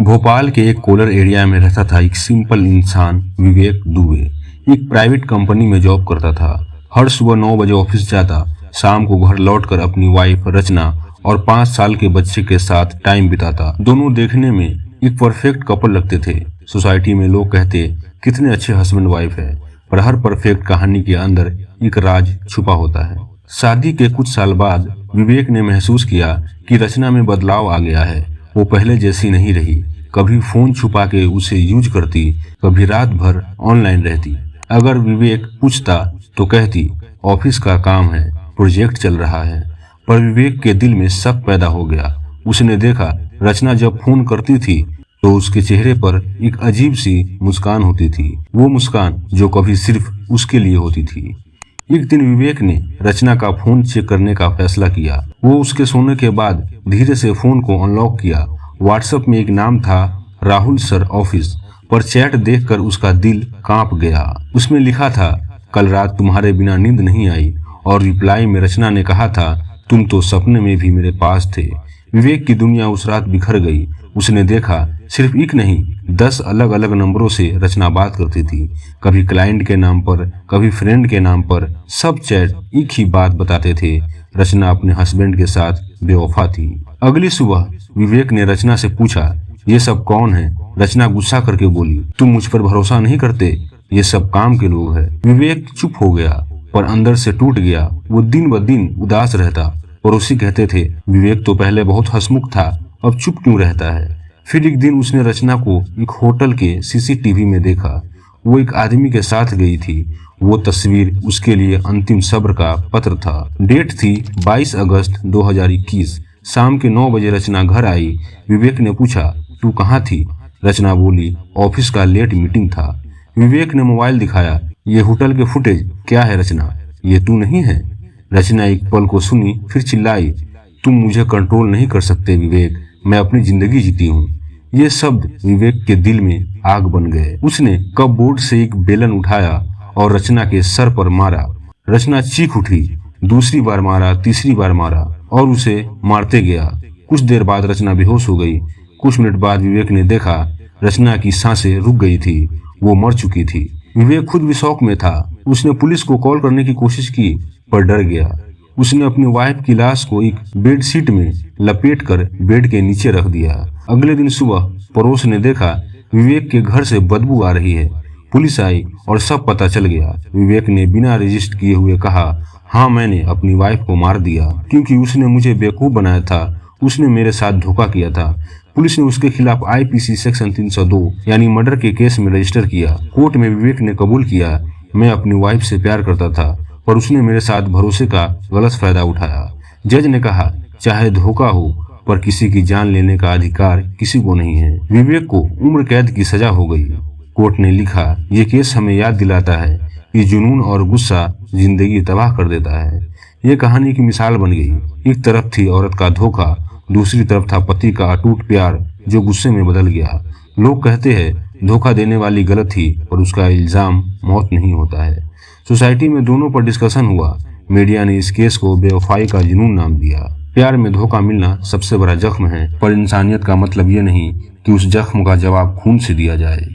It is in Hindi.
भोपाल के एक कोलर एरिया में रहता था एक सिंपल इंसान विवेक दुबे। एक प्राइवेट कंपनी में जॉब करता था। हर सुबह 9 बजे ऑफिस जाता, शाम को घर लौटकर अपनी वाइफ रचना और 5 साल के बच्चे के साथ टाइम बिताता। दोनों देखने में एक परफेक्ट कपल लगते थे। सोसाइटी में लोग कहते कितने अच्छे हस्बैंड वाइफ है, पर हर परफेक्ट कहानी के अंदर एक राज छुपा होता है। शादी के कुछ साल बाद विवेक ने महसूस किया कि रचना में बदलाव आ गया है। वो पहले जैसी नहीं रही। कभी फोन छुपा के उसे यूज करती, कभी रात भर ऑनलाइन रहती। अगर विवेक पूछता तो कहती ऑफिस का काम है, प्रोजेक्ट चल रहा है। पर विवेक के दिल में शक पैदा हो गया। उसने देखा रचना जब फोन करती थी तो उसके चेहरे पर एक अजीब सी मुस्कान होती थी, वो मुस्कान जो कभी सिर्फ उसके लिए होती थी। एक दिन विवेक ने रचना का फोन चेक करने का फैसला किया। वो उसके सोने के बाद धीरे से फोन को अनलॉक किया। व्हाट्सएप में एक नाम था, राहुल सर ऑफिस, पर चैट देखकर उसका दिल कांप गया। उसमें लिखा था, कल रात तुम्हारे बिना नींद नहीं आई, और रिप्लाई में रचना ने कहा था, तुम तो सपने में भी मेरे पास थे। विवेक की दुनिया उस रात बिखर गई। उसने देखा सिर्फ एक नहीं 10 अलग अलग नंबरों से रचना बात करती थी। कभी क्लाइंट के नाम पर, कभी फ्रेंड के नाम पर। सब चैट एक ही बात बताते थे, रचना अपने हस्बैंड के साथ बेवफा थी। अगली सुबह विवेक ने रचना से पूछा, ये सब कौन है? रचना गुस्सा करके बोली, तुम मुझ पर भरोसा नहीं करते, ये सब काम के लोग हैं। विवेक चुप हो गया, पर अंदर से टूट गया। वो दिन ब दिन उदास रहता। पड़ोसी कहते थे, विवेक तो पहले बहुत हंसमुख था, अब चुप क्यों रहता है? फिर एक दिन उसने रचना को एक होटल के सीसीटीवी में देखा। वो एक आदमी के साथ गई थी। वो तस्वीर उसके लिए अंतिम सब्र का पत्र था। डेट थी 22 अगस्त 2021। शाम के 9 बजे रचना घर आई। विवेक ने पूछा, तू कहाँ थी? रचना बोली, ऑफिस का लेट मीटिंग था। विवेक ने मोबाइल दिखाया, ये होटल के फुटेज क्या है रचना? ये तू नहीं है? रचना एक पल को सुनी, फिर चिल्लाई, तुम मुझे कंट्रोल नहीं कर सकते विवेक, मैं अपनी जिंदगी जीती हूँ। ये शब्द विवेक के दिल में आग बन गए। उसने कपबोर्ड से एक बेलन उठाया और रचना के सर पर मारा। रचना चीख उठी। दूसरी बार मारा, तीसरी बार मारा, और उसे मारते गया। कुछ देर बाद रचना बेहोश हो गई। कुछ मिनट बाद विवेक ने देखा रचना की सांसें रुक गई थी, वो मर चुकी थी। विवेक खुद भी शौक में था। उसने पुलिस को कॉल करने की कोशिश की, पर डर गया। उसने अपनी वाइफ की लाश को एक बेडशीट में लपेटकर बेड के नीचे रख दिया। अगले दिन सुबह पड़ोस ने देखा विवेक के घर से बदबू आ रही है। पुलिस आई और सब पता चल गया। विवेक ने बिना रजिस्टर किए हुए कहा, हाँ मैंने अपनी वाइफ को मार दिया क्योंकि उसने मुझे बेवकूफ बनाया था, उसने मेरे साथ धोखा किया था। पुलिस ने उसके खिलाफ आईपीसी सेक्शन 302 यानी मर्डर के केस में रजिस्टर किया। कोर्ट में विवेक ने कबूल किया, मैं अपनी वाइफ से प्यार करता था, पर उसने मेरे साथ भरोसे का गलत फायदा उठाया। जज ने कहा, चाहे धोखा हो, पर किसी की जान लेने का अधिकार किसी को नहीं है। विवेक को उम्र कैद की सजा हो गई। कोर्ट ने लिखा, ये केस हमें याद दिलाता है कि जुनून और गुस्सा जिंदगी तबाह कर देता है। ये कहानी की मिसाल बन गई। एक तरफ थी औरत का धोखा, दूसरी तरफ था पति का अटूट प्यार जो गुस्से में बदल गया। लोग कहते हैं धोखा देने वाली गलत थी, पर उसका इल्जाम मौत नहीं होता है। सोसाइटी में दोनों पर डिस्कशन हुआ। मीडिया ने इस केस को बेवफाई का जुनून नाम दिया। प्यार में धोखा मिलना सबसे बड़ा जख्म है, पर इंसानियत का मतलब ये नहीं कि उस जख्म का जवाब खून से दिया जाए।